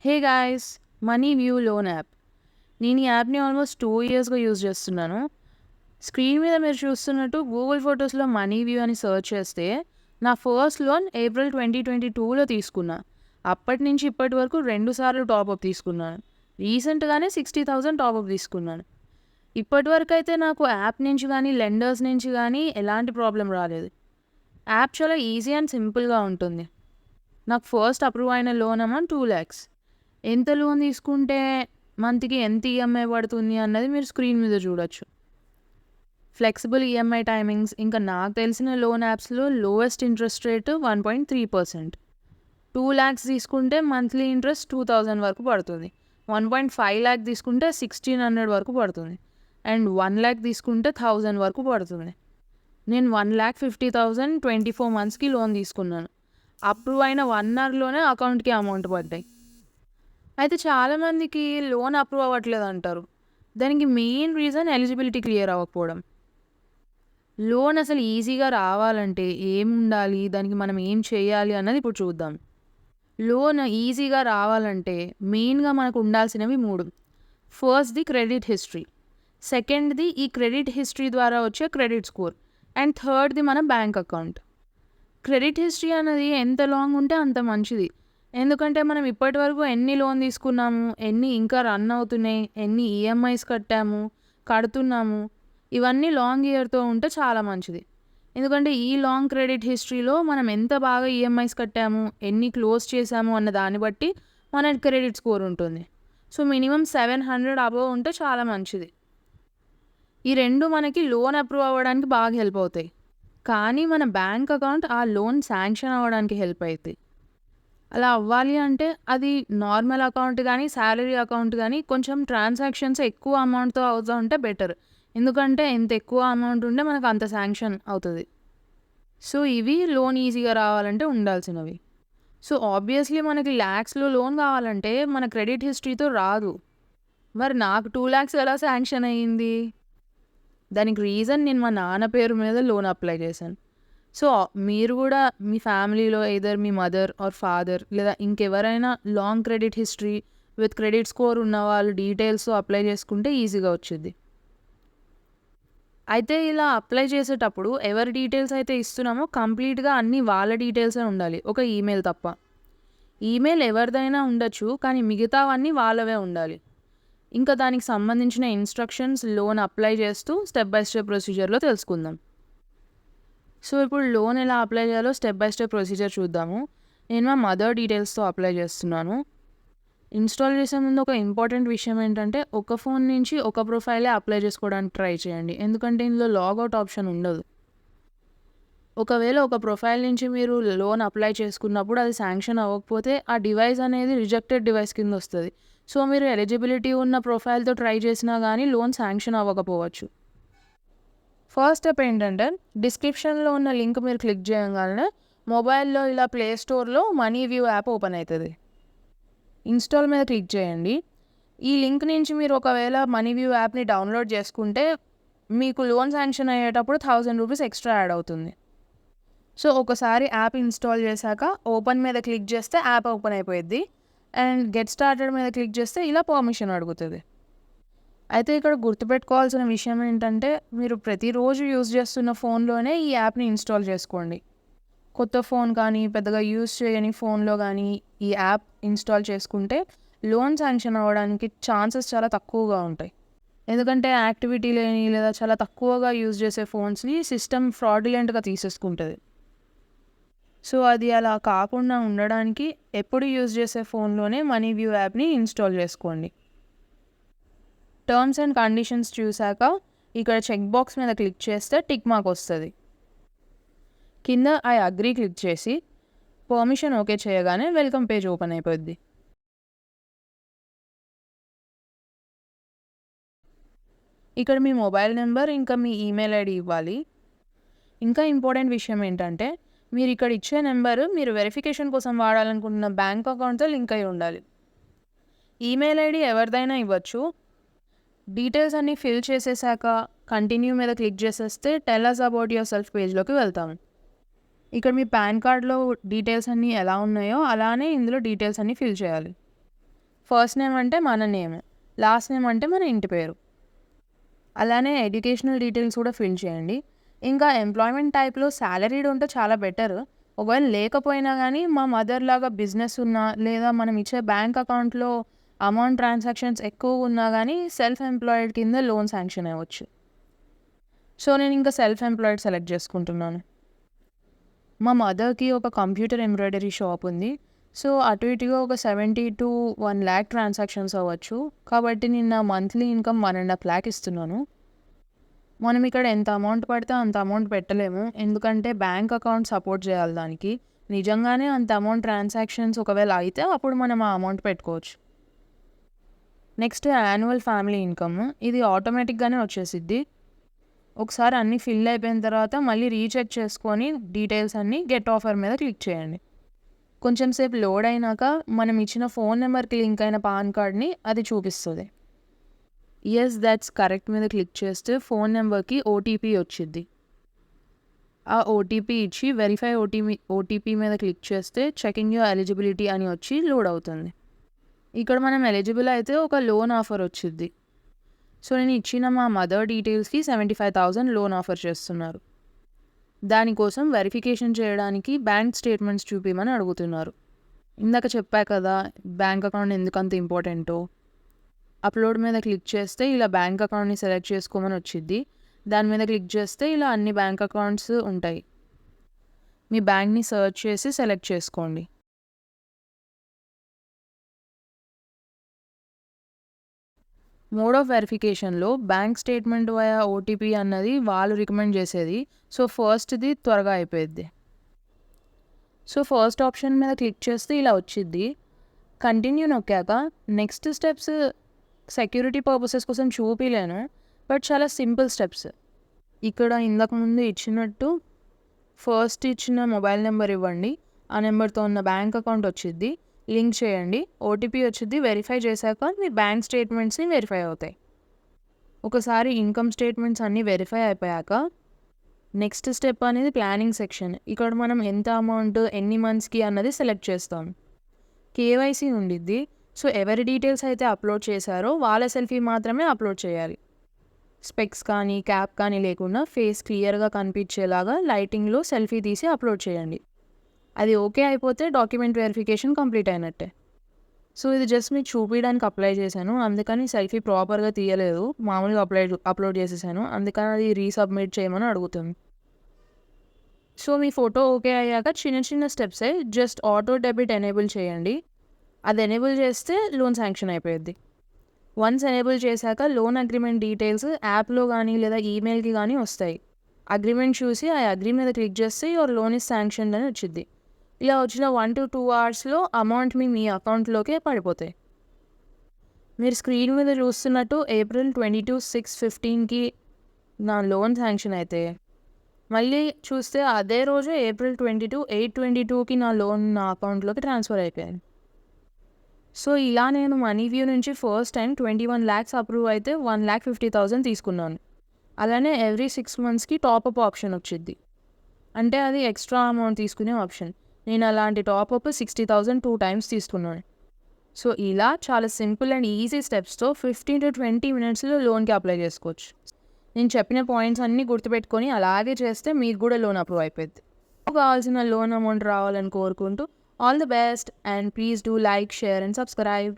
Hey guys! Money view loan app. నేను ఈ యాప్‌ని ఆల్మోస్ట్ 2 ఇయర్స్‌గా యూజ్ చేస్తున్నాను. స్క్రీన్ మీద మీరు చూస్తున్నట్టు గూగుల్ ఫోటోస్‌లో మనీ వ్యూ అని సెర్చ్ చేస్తే నా ఫస్ట్ లోన్ ఏప్రిల్ 2022లో తీసుకున్నా. అప్పటి నుంచి ఇప్పటి వరకు 2 సార్లు టాపప్ తీసుకున్నాను. రీసెంట్‌గానే 60,000 టాపప్ తీసుకున్నాను. ఇప్పటివరకైతే నాకు యాప్ నుంచి గానీ, లెండర్స్ నుంచి గానీ ఎలాంటి ప్రాబ్లమ్ రాలేదు. యాప్ చాలా ఈజీ అండ్ సింపుల్‌గా ఉంటుంది. నాకు ఫస్ట్ అప్రూవ్ అయిన లోన్ అమౌంట్ 2,00,000. ఎంత లోన్ తీసుకుంటే మంత్‌కి ఎంత ఈఎంఐ పడుతుంది అన్నది మీరు స్క్రీన్ మీద చూడొచ్చు. ఫ్లెక్సిబుల్ ఈఎంఐ టైమింగ్స్ ఇంకా నాకు తెలిసిన లోన్ యాప్స్‌లో లోయెస్ట్ ఇంట్రెస్ట్ రేట్ 1.3%. 2,00,000 తీసుకుంటే మంత్లీ ఇంట్రెస్ట్ 2,000 వరకు పడుతుంది. 1.5 తీసుకుంటే 1,600 వరకు పడుతుంది. అండ్ 1,00,000 తీసుకుంటే 1,000 వరకు పడుతుంది. నేను 1,50,000 24 మంత్స్‌కి లోన్ తీసుకున్నాను. అప్రూవ్ అయిన 1 అవర్‌లోనే అకౌంట్‌కి అమౌంట్ పడ్డాయి. అయితే చాలామందికి లోన్ అప్రూవ్ అవ్వట్లేదు అంటారు. దానికి మెయిన్ రీజన్ ఎలిజిబిలిటీ క్లియర్ అవ్వకపోవడం. లోన్ అసలు ఈజీగా రావాలంటే ఏముండాలి? దానికి మనం ఏం చేయాలి? అన్నది ఇప్పుడు చూద్దాం. లోన్ ఈజీగా రావాలంటే మెయిన్‌గా మనకు ఉండాల్సినవి 3. ఫస్ట్‌ది క్రెడిట్ హిస్టరీ. సెకండ్‌ది ఈ క్రెడిట్ హిస్టరీ ద్వారా వచ్చే క్రెడిట్ స్కోర్. అండ్ థర్డ్‌ది మన బ్యాంక్ అకౌంట్. క్రెడిట్ హిస్టరీ అనేది ఎంత లాంగ్ ఉంటే అంత మంచిది. ఎందుకంటే మనం ఇప్పటివరకు ఎన్ని లోన్ తీసుకున్నాము, ఎన్ని ఇంకా రన్ అవుతున్నాయి, ఎన్ని ఈఎంఐస్ కట్టాము, కడుతున్నాము, ఇవన్నీ లాంగ్ ఇయర్‌తో ఉంటే చాలా మంచిది. ఎందుకంటే ఈ లాంగ్ క్రెడిట్ హిస్టరీలో మనం ఎంత బాగా ఈఎంఐస్ కట్టాము, ఎన్ని క్లోజ్ చేశాము అన్న దాన్ని బట్టి మన క్రెడిట్ స్కోర్ ఉంటుంది. సో మినిమమ్ 700 అబోవ్ ఉంటే చాలా మంచిది. ఈ 2 మనకి లోన్ అప్రూవ్ అవ్వడానికి బాగా హెల్ప్ అవుతాయి. కానీ మన బ్యాంక్ అకౌంట్ ఆ లోన్ శాంక్షన్ అవ్వడానికి హెల్ప్ అయిద్ది. అలా అవ్వాలి అంటే అది నార్మల్ అకౌంట్ గానీ, సాలరీ అకౌంట్ గానీ కొంచెం ట్రాన్సాక్షన్స్ ఎక్కువ అమౌంట్‌తో అవుతా ఉంటే బెటర్. ఎందుకంటే ఎంత ఎక్కువ అమౌంట్ ఉంటే మనకు అంత శాంక్షన్ అవుతది. సో ఇవి లోన్ ఈజీగా రావాలంటే ఉండాల్సినవి. సో ఆబ్వియస్‌లీ మనకి లాక్స్‌లో లోన్ కావాలంటే మన క్రెడిట్ హిస్టరీతో రాదు. మరి నాకు 2,00,000 ఎలా శాంక్షన్ అయ్యింది? దానికి రీజన్ నేను మా నాన్న పేరు మీద లోన్ అప్లై చేశాను. సో, మీరు గూడా మీ ఫ్యామిలీలో either me mother or father లేదా ఇంకెవరైనా long credit history with credit score ఉన్న వాళ్ళు డీటెయిల్స్‌తో అప్లై చేసుకుంటే ఈజీగా వచ్చిద్ది. అయితే ఇలా అప్లై చేసేటప్పుడు ఎవరి డీటెయిల్స్ అయితే ఇస్తున్నామో కంప్లీట్‌గా అన్నీ వాళ్ళ డీటెయిల్సే ఉండాలి. ఒక ఈమెయిల్ తప్ప. ఈమెయిల్ ఎవరిదైనా ఉండొచ్చు. కానీ మిగతావన్నీ వాళ్ళవే ఉండాలి. ఇంకా దానికి సంబంధించిన ఇన్‌స్ట్రక్షన్స్ లోన్ అప్లై చేస్తూ స్టెప్ బై స్టెప్ ప్రొసీజర్‌లో తెలుసుకుందాం. సో, ఇప్పుడు లోన్ ఎలా అప్లై చేయాలో స్టెప్ బై స్టెప్ ప్రొసీజర్ చూద్దాము. నేను మా మదర్ డీటెయిల్స్‌తో అప్లై చేస్తున్నాను. ఇన్‌స్టాల్ చేసే ముందు ఒక ఇంపార్టెంట్ విషయం ఏంటంటే, ఒక ఫోన్ నుంచి ఒక ప్రొఫైలే అప్లై చేసుకోవడానికి ట్రై చేయండి. ఎందుకంటే ఇందులో లాగౌట్ ఆప్షన్ ఉండదు. ఒకవేళ ఒక ప్రొఫైల్ నుంచి మీరు లోన్ అప్లై చేసుకున్నప్పుడు అది శాంక్షన్ అవ్వకపోతే ఆ డివైస్ అనేది రిజెక్టెడ్ డివైస్ కిందొస్తది. సో, మీరు ఎలిజిబిలిటీ ఉన్న ప్రొఫైల్‌తో ట్రై చేసినా గానీ లోన్ శాంక్షన్ అవ్వకపోవచ్చు. ఫస్ట్ స్టెప్ ఏంటంటే, డిస్క్రిప్షన్‌లో ఉన్న లింక్ మీరు క్లిక్ చేయంగానే మొబైల్‌లో ఇలా ప్లే స్టోర్‌లో మనీ వ్యూ యాప్ ఓపెన్ అయితది. ఇన్‌స్టాల్ మీద క్లిక్ చేయండి. ఈ లింక్ నుంచి మీరు ఒకవేళ మనీ వ్యూ యాప్‌ని డౌన్‌లోడ్ చేసుకుంటే మీకు లోన్ శాంక్షన్ అయ్యేటప్పుడు ₹1000 ఎక్స్‌ట్రా యాడ్ అవుతుంది. సో, ఒకసారి యాప్ ఇన్‌స్టాల్ చేశాక ఓపెన్ మీద క్లిక్ చేస్తే యాప్ ఓపెన్ అయిపోయిద్ది. అండ్ గెట్ స్టార్టెడ్ మీద క్లిక్ చేస్తే ఇలా పర్మిషన్ అడుగుతది. అయితే ఇక్కడ గుర్తుపెట్టుకోవాల్సిన విషయం ఏంటంటే, మీరు ప్రతిరోజు యూజ్ చేస్తున్న ఫోన్‌లోనే ఈ యాప్‌ని ఇన్‌స్టాల్ చేసుకోండి. కొత్త ఫోన్ కానీ, పెద్దగా యూజ్ చేయని ఫోన్‌లో గానీ ఈ యాప్ ఇన్‌స్టాల్ చేసుకుంటే లోన్ శాంక్షన్ అవ్వడానికి ఛాన్సెస్ చాలా తక్కువగా ఉంటాయి. ఎందుకంటే యాక్టివిటీ లేని లేదా చాలా తక్కువగా యూజ్ చేసే ఫోన్స్‌ని సిస్టమ్ ఫ్రాడులెంట్‌గా తీసేసుకుంటది. సో, అది అలా కాకుండా ఉండడానికి ఎప్పుడు యూజ్ చేసే ఫోన్‌లోనే మనీ వ్యూ యాప్‌ని ఇన్‌స్టాల్ చేసుకోండి. టర్మ్స్ అండ్ కండిషన్స్ చూసాక ఇక్కడ చెక్ బాక్స్ మీద క్లిక్ చేస్తే టిక్ మార్క్ వస్తది. కింద ఐ అగ్రీ క్లిక్ చేసి పర్మిషన్ ఓకే చేయగానే వెల్కమ్ పేజ్ ఓపెన్ అయిపోద్ది. ఇక్కడ మీ మొబైల్ నెంబర్ ఇంకా మీ ఈమెయిల్ ఐడీ ఇవ్వాలి. ఇంకా ఇంపార్టెంట్ విషయం ఏంటంటే, మీరు ఇక్కడ ఇచ్చే నెంబరు మీరు వెరిఫికేషన్ కోసం వాడాలనుకుంటున్న బ్యాంక్ అకౌంట్‌తో లింక్ అయ్యి ఉండాలి. ఈమెయిల్ ఐడీ ఎవరిదైనా ఇవ్వచ్చు. డీటెయిల్స్ అన్నీ ఫిల్ చేసేసాక కంటిన్యూ మీద క్లిక్ చేసేస్తే tell us about yourself పేజ్‌లోకి వెళ్తాము. ఇక్కడ మీ పాన్ కార్డ్‌లో డీటెయిల్స్ అన్నీ ఎలా ఉన్నాయో అలానే ఇందులో డీటెయిల్స్ అన్నీ ఫిల్ చేయాలి. ఫస్ట్ నేమ్ అంటే మన నేమ్, లాస్ట్ నేమ్ అంటే మన ఇంటి పేరు. అలానే ఎడ్యుకేషనల్ డీటెయిల్స్ కూడా ఫిల్ చేయండి. ఇంకా ఎంప్లాయ్మెంట్ టైప్లో శాలరీడ్ ఉంటే చాలా బెటర్. ఒకవేళ లేకపోయినా కానీ మా మదర్ లాగా బిజినెస్ ఉన్నా లేదా మనం ఇచ్చే బ్యాంక్ అకౌంట్లో అమౌంట్ ట్రాన్సాక్షన్స్ ఎక్కువ ఉన్నా కానీ సెల్ఫ్ ఎంప్లాయిడ్ కింద లోన్ శాంక్షన్ అవ్వచ్చు. సో నేను ఇంకా సెల్ఫ్ ఎంప్లాయిడ్ సెలెక్ట్ చేసుకుంటున్నాను. మా మదర్కి ఒక కంప్యూటర్ ఎంబ్రాయిడరీ షాప్ ఉంది. సో అటు ఇటుగా ఒక 70 to 1 lakh ట్రాన్సాక్షన్స్ అవ్వచ్చు. కాబట్టి నేను నా మంత్లీ ఇన్కమ్ 1.5 lakh ఇస్తున్నాను. మనం ఇక్కడ ఎంత అమౌంట్ పడితే అంత అమౌంట్ పెట్టలేము, ఎందుకంటే బ్యాంక్ అకౌంట్ సపోర్ట్ చేయాలి దానికి. నిజంగానే అంత అమౌంట్ ట్రాన్సాక్షన్స్ ఒకవేళ అయితే అప్పుడు మనం ఆ అమౌంట్ పెట్టుకోవచ్చు. నెక్స్ట్ యాన్యువల్ ఫ్యామిలీ ఇన్కమ్, ఇది ఆటోమేటిక్గానే వచ్చేసిద్ది. ఒకసారి అన్నీ ఫిల్ అయిపోయిన తర్వాత మళ్ళీ రీచెక్ చేసుకొని డీటెయిల్స్ అన్నీ గెట్ ఆఫర్ మీద క్లిక్ చేయండి. కొంచెం సేపు లోడ్ అయినాక మనం ఇచ్చిన ఫోన్ నెంబర్కి లింక్ అయిన పాన్ కార్డ్ని అది చూపిస్తుంది. ఎస్ దట్స్ కరెక్ట్ మీద క్లిక్ చేస్తే ఫోన్ నెంబర్కి ఓటీపీ వచ్చింది. ఆ ఓటీపీ ఇచ్చి వెరిఫై ఓటీపీ మీద క్లిక్ చేస్తే చెకింగ్ యువర్ ఎలిజిబిలిటీ అని వచ్చి లోడ్ అవుతుంది. ఇక్కడ మనం ఎలిజిబుల్ అయితే ఒక లోన్ ఆఫర్ వచ్చింది. సో నేను ఇచ్చిన మా మదర్ డీటెయిల్స్కి 75,000 లోన్ ఆఫర్ చేస్తున్నారు. దానికోసం వెరిఫికేషన్ చేయడానికి బ్యాంక్ స్టేట్మెంట్స్ చూపించమని అడుగుతున్నారు. ఇందాక చెప్పా కదా బ్యాంక్ అకౌంట్ ఎందుకంత ఇంపార్టెంటో. అప్లోడ్ మీద క్లిక్ చేస్తే ఇలా బ్యాంక్ అకౌంట్ని సెలెక్ట్ చేసుకోమని వచ్చింది. దాని మీద క్లిక్ చేస్తే ఇలా అన్ని బ్యాంక్ అకౌంట్స్ ఉంటాయి. మీ బ్యాంక్ని సెర్చ్ చేసి సెలెక్ట్ చేసుకోండి. మోడ్ ఆఫ్ వెరిఫికేషన్లో బ్యాంక్ స్టేట్మెంట్ వయా ఓటీపీ అన్నది వాళ్ళు రికమెండ్ చేసేది. సో ఫస్ట్ది త్వరగా అయిపోయింది. సో ఫస్ట్ ఆప్షన్ మీద క్లిక్ చేస్తే ఇలా వచ్చింది. కంటిన్యూ నొక్కాక నెక్స్ట్ స్టెప్స్ సెక్యూరిటీ పర్పసెస్ కోసం చూపిలేను, బట్ చాలా సింపుల్ స్టెప్స్. ఇక్కడ ఇంతకుముందు ఇచ్చినట్టు ఫస్ట్ ఇచ్చిన మొబైల్ నెంబర్ ఇవ్వండి, ఆ నెంబర్తో ఉన్న బ్యాంక్ అకౌంట్ వచ్చింది, లింక్ చేయండి, ఓటీపీ వచ్చింది. వెరిఫై చేశాక మీ బ్యాంక్ స్టేట్మెంట్స్ని వెరిఫై అవుతాయి. ఒకసారి ఇన్కమ్ స్టేట్మెంట్స్ అన్నీ వెరిఫై అయిపోయాక నెక్స్ట్ స్టెప్ అనేది ప్లానింగ్ సెక్షన్. ఇక్కడ మనం ఎంత అమౌంట్ ఎన్ని మంత్స్కి అన్నది సెలెక్ట్ చేస్తాం. కేవైసీ ఉండిద్ది. సో ఎవరి డీటెయిల్స్ అయితే అప్లోడ్ చేశారో వాళ్ళ సెల్ఫీ మాత్రమే అప్లోడ్ చేయాలి. స్పెక్స్ కానీ క్యాప్ కానీ లేకుండా ఫేస్ క్లియర్గా కనిపించేలాగా లైటింగ్లో సెల్ఫీ తీసి అప్లోడ్ చేయండి. అది ఓకే అయిపోతే డాక్యుమెంట్ వెరిఫికేషన్ కంప్లీట్ అయినట్టే. సో ఇది జస్ట్ మీకు చూపించడానికి అప్లై చేశాను, అందుకని సెల్ఫీ ప్రాపర్గా తీయలేదు, మామూలుగా అప్లోడ్ చేసేసాను, అందుకని అది రీసబ్మిట్ చేయమని అడుగుతుంది. సో మీ ఫోటో ఓకే అయ్యాక చిన్న చిన్న స్టెప్సే, జస్ట్ ఆటో డెబిట్ ఎనేబుల్ చేయండి. అది ఎనేబుల్ చేస్తే లోన్ శాంక్షన్ అయిపోయింది. వన్స్ ఎనేబుల్ చేశాక లోన్ అగ్రిమెంట్ డీటెయిల్స్ యాప్లో కానీ లేదా ఈమెయిల్కి కానీ వస్తాయి. అగ్రిమెంట్ చూసి ఆ అగ్రీ మీద క్లిక్ చేస్తే యువర్ లోన్ ఇస్ శాంక్షన్ అని వచ్చింది. ఇలా వచ్చిన 1 to 2 hours అమౌంట్ మీ అకౌంట్లోకే పడిపోతాయి. మీరు స్క్రీన్ మీద చూస్తున్నట్టు April 22, 6:15కి నా లోన్ శాంక్షన్ అయితే మళ్ళీ చూస్తే అదే రోజు April 22, 8:22కి నా లోన్ నా అకౌంట్లోకి ట్రాన్స్ఫర్ అయిపోయింది. సో ఇలా నేను మనీవ్యూ నుంచి ఫస్ట్ టైం 21 lakhs అప్రూవ్ అయితే 1,50,000 తీసుకున్నాను. అలానే ఎవ్రీ 6 monthsకి టాప్అప్ ఆప్షన్ వచ్చింది, అంటే అది ఎక్స్ట్రా అమౌంట్ తీసుకునే ఆప్షన్. నేను అలాంటి టాప్అప్ 60,000 2 times తీసుకున్నాను. సో ఇలా చాలా సింపుల్ అండ్ ఈజీ స్టెప్స్తో 15 to 20 minutesలో లోన్కి అప్లై చేసుకోవచ్చు. నేను చెప్పిన పాయింట్స్ అన్నీ గుర్తుపెట్టుకొని అలాగే చేస్తే మీకు కూడా లోన్ అప్రూవ్ అయిపోద్ది. కావాల్సిన లోన్ అమౌంట్ రావాలని కోరుకుంటూ all the best, and please do like, share and subscribe.